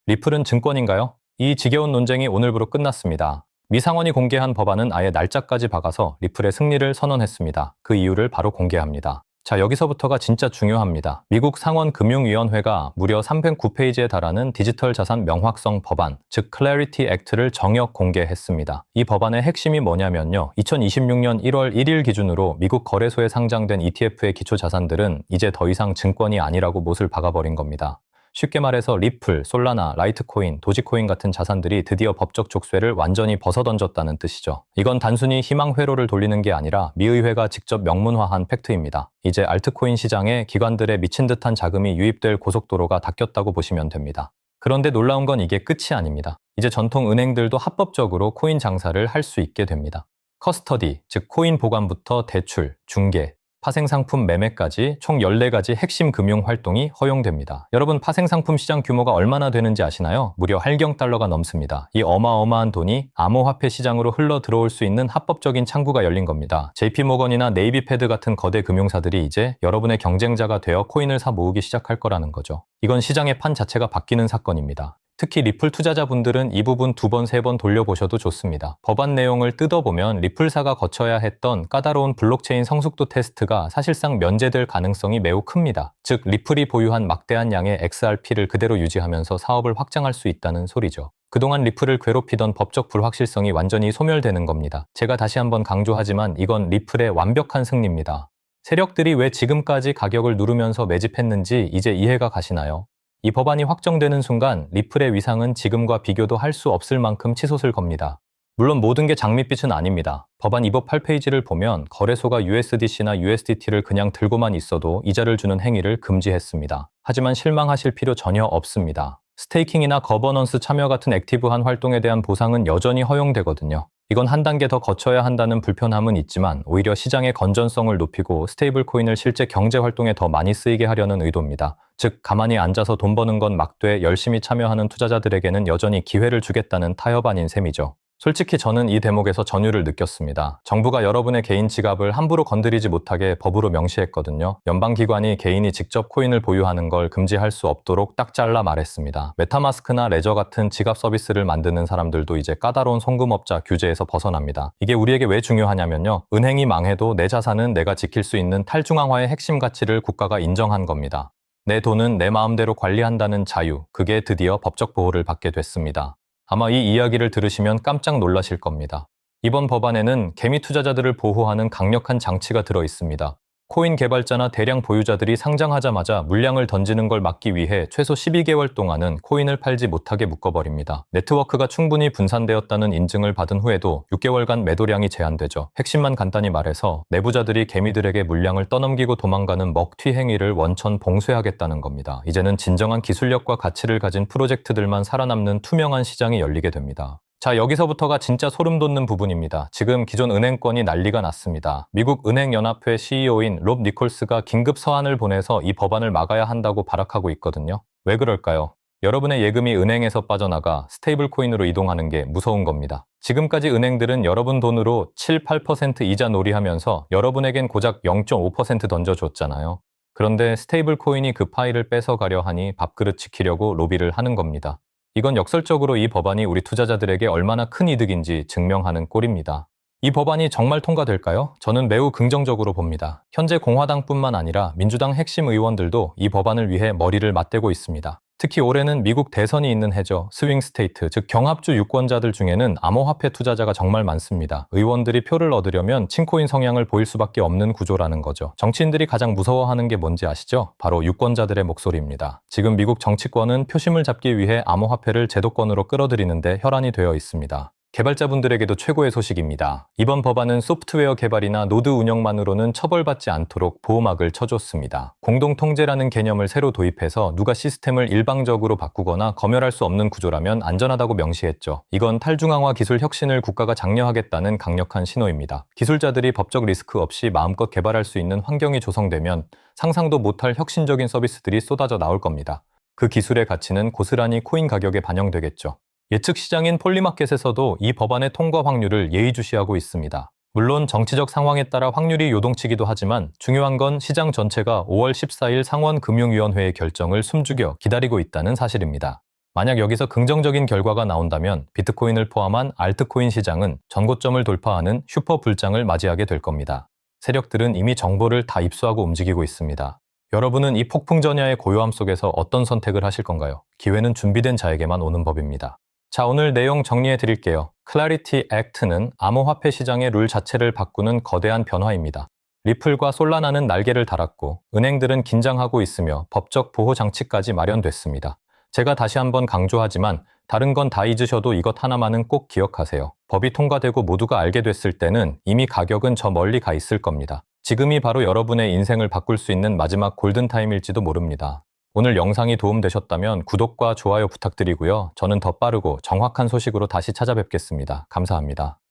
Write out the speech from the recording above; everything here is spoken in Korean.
리플은 증권인가요? 이 지겨운 논쟁이 오늘부로 끝났습니다. 미 상원이 공개한 법안은 아예 날짜까지 박아서 리플의 승리를 선언했습니다. 그 이유를 바로 공개합니다. 자, 여기서부터가 진짜 중요합니다. 미국 상원 금융위원회가 무려 309페이지에 달하는 디지털 자산 명확성 법안, 즉 Clarity Act를 정역 공개했습니다. 이 법안의 핵심이 뭐냐면요. 2026년 1월 1일 기준으로 미국 거래소에 상장된 ETF의 기초 자산들은 이제 더 이상 증권이 아니라고 못을 박아버린 겁니다. 쉽게 말해서 리플, 솔라나, 라이트코인, 도지코인 같은 자산들이 드디어 법적 족쇄를 완전히 벗어던졌다는 뜻이죠. 이건 단순히 희망 회로를 돌리는 게 아니라 미의회가 직접 명문화한 팩트입니다. 이제 알트코인 시장에 기관들의 미친 듯한 자금이 유입될 고속도로가 닫혔다고 보시면 됩니다. 그런데 놀라운 건 이게 끝이 아닙니다. 이제 전통 은행들도 합법적으로 코인 장사를 할 수 있게 됩니다. 커스터디, 즉 코인 보관부터 대출, 중개, 파생상품 매매까지 총 14가지 핵심 금융 활동이 허용됩니다. 여러분, 파생상품 시장 규모가 얼마나 되는지 아시나요? 무려 8경 달러가 넘습니다. 이 어마어마한 돈이 암호화폐 시장으로 흘러 들어올 수 있는 합법적인 창구가 열린 겁니다. JP모건이나 네이비패드 같은 거대 금융사들이 이제 여러분의 경쟁자가 되어 코인을 사 모으기 시작할 거라는 거죠. 이건 시장의 판 자체가 바뀌는 사건입니다. 특히 리플 투자자분들은 이 부분 2번, 3번 돌려보셔도 좋습니다. 법안 내용을 뜯어보면 리플사가 거쳐야 했던 까다로운 블록체인 성숙도 테스트가 사실상 면제될 가능성이 매우 큽니다. 즉, 리플이 보유한 막대한 양의 XRP를 그대로 유지하면서 사업을 확장할 수 있다는 소리죠. 그동안 리플을 괴롭히던 법적 불확실성이 완전히 소멸되는 겁니다. 제가 다시 한번 강조하지만 이건 리플의 완벽한 승리입니다. 세력들이 왜 지금까지 가격을 누르면서 매집했는지 이제 이해가 가시나요? 이 법안이 확정되는 순간 리플의 위상은 지금과 비교도 할 수 없을 만큼 치솟을 겁니다. 물론 모든 게 장밋빛은 아닙니다. 법안 입법 8페이지를 보면 거래소가 USDC나 USDT를 그냥 들고만 있어도 이자를 주는 행위를 금지했습니다. 하지만 실망하실 필요 전혀 없습니다. 스테이킹이나 거버넌스 참여 같은 액티브한 활동에 대한 보상은 여전히 허용되거든요. 이건 한 단계 더 거쳐야 한다는 불편함은 있지만 오히려 시장의 건전성을 높이고 스테이블 코인을 실제 경제 활동에 더 많이 쓰이게 하려는 의도입니다. 즉, 가만히 앉아서 돈 버는 건 막되 열심히 참여하는 투자자들에게는 여전히 기회를 주겠다는 타협안인 셈이죠. 솔직히 저는 이 대목에서 전율을 느꼈습니다. 정부가 여러분의 개인 지갑을 함부로 건드리지 못하게 법으로 명시했거든요. 연방기관이 개인이 직접 코인을 보유하는 걸 금지할 수 없도록 딱 잘라 말했습니다. 메타마스크나 레저 같은 지갑 서비스를 만드는 사람들도 이제 까다로운 송금업자 규제에서 벗어납니다. 이게 우리에게 왜 중요하냐면요. 은행이 망해도 내 자산은 내가 지킬 수 있는 탈중앙화의 핵심 가치를 국가가 인정한 겁니다. 내 돈은 내 마음대로 관리한다는 자유, 그게 드디어 법적 보호를 받게 됐습니다. 아마 이 이야기를 들으시면 깜짝 놀라실 겁니다. 이번 법안에는 개미 투자자들을 보호하는 강력한 장치가 들어 있습니다. 코인 개발자나 대량 보유자들이 상장하자마자 물량을 던지는 걸 막기 위해 최소 12개월 동안은 코인을 팔지 못하게 묶어버립니다. 네트워크가 충분히 분산되었다는 인증을 받은 후에도 6개월간 매도량이 제한되죠. 핵심만 간단히 말해서 내부자들이 개미들에게 물량을 떠넘기고 도망가는 먹튀 행위를 원천 봉쇄하겠다는 겁니다. 이제는 진정한 기술력과 가치를 가진 프로젝트들만 살아남는 투명한 시장이 열리게 됩니다. 자, 여기서부터가 진짜 소름 돋는 부분입니다. 지금 기존 은행권이 난리가 났습니다. 미국 은행연합회 CEO인 롭 니콜스가 긴급 서한을 보내서 이 법안을 막아야 한다고 발악하고 있거든요. 왜 그럴까요? 여러분의 예금이 은행에서 빠져나가 스테이블 코인으로 이동하는 게 무서운 겁니다. 지금까지 은행들은 여러분 돈으로 7, 8% 이자 놀이하면서 여러분에겐 고작 0.5% 던져줬잖아요. 그런데 스테이블 코인이 그 파일을 뺏어가려 하니 밥그릇 지키려고 로비를 하는 겁니다. 이건 역설적으로 이 법안이 우리 투자자들에게 얼마나 큰 이득인지 증명하는 꼴입니다. 이 법안이 정말 통과될까요? 저는 매우 긍정적으로 봅니다. 현재 공화당뿐만 아니라 민주당 핵심 의원들도 이 법안을 위해 머리를 맞대고 있습니다. 특히 올해는 미국 대선이 있는 해죠. 스윙 스테이트, 즉 경합주 유권자들 중에는 암호화폐 투자자가 정말 많습니다. 의원들이 표를 얻으려면 친코인 성향을 보일 수밖에 없는 구조라는 거죠. 정치인들이 가장 무서워하는 게 뭔지 아시죠? 바로 유권자들의 목소리입니다. 지금 미국 정치권은 표심을 잡기 위해 암호화폐를 제도권으로 끌어들이는데 혈안이 되어 있습니다. 개발자분들에게도 최고의 소식입니다. 이번 법안은 소프트웨어 개발이나 노드 운영만으로는 처벌받지 않도록 보호막을 쳐줬습니다. 공동통제라는 개념을 새로 도입해서 누가 시스템을 일방적으로 바꾸거나 검열할 수 없는 구조라면 안전하다고 명시했죠. 이건 탈중앙화 기술 혁신을 국가가 장려하겠다는 강력한 신호입니다. 기술자들이 법적 리스크 없이 마음껏 개발할 수 있는 환경이 조성되면 상상도 못할 혁신적인 서비스들이 쏟아져 나올 겁니다. 그 기술의 가치는 고스란히 코인 가격에 반영되겠죠. 예측 시장인 폴리마켓에서도 이 법안의 통과 확률을 예의주시하고 있습니다. 물론 정치적 상황에 따라 확률이 요동치기도 하지만 중요한 건 시장 전체가 5월 14일 상원 금융위원회의 결정을 숨죽여 기다리고 있다는 사실입니다. 만약 여기서 긍정적인 결과가 나온다면 비트코인을 포함한 알트코인 시장은 전고점을 돌파하는 슈퍼 불장을 맞이하게 될 겁니다. 세력들은 이미 정보를 다 입수하고 움직이고 있습니다. 여러분은 이 폭풍전야의 고요함 속에서 어떤 선택을 하실 건가요? 기회는 준비된 자에게만 오는 법입니다. 자, 오늘 내용 정리해 드릴게요. Clarity Act는 암호화폐 시장의 룰 자체를 바꾸는 거대한 변화입니다. 리플과 솔라나는 날개를 달았고 은행들은 긴장하고 있으며 법적 보호 장치까지 마련됐습니다. 제가 다시 한번 강조하지만 다른 건 다 잊으셔도 이것 하나만은 꼭 기억하세요. 법이 통과되고 모두가 알게 됐을 때는 이미 가격은 저 멀리 가 있을 겁니다. 지금이 바로 여러분의 인생을 바꿀 수 있는 마지막 골든타임일지도 모릅니다. 오늘 영상이 도움되셨다면 구독과 좋아요 부탁드리고요. 저는 더 빠르고 정확한 소식으로 다시 찾아뵙겠습니다. 감사합니다.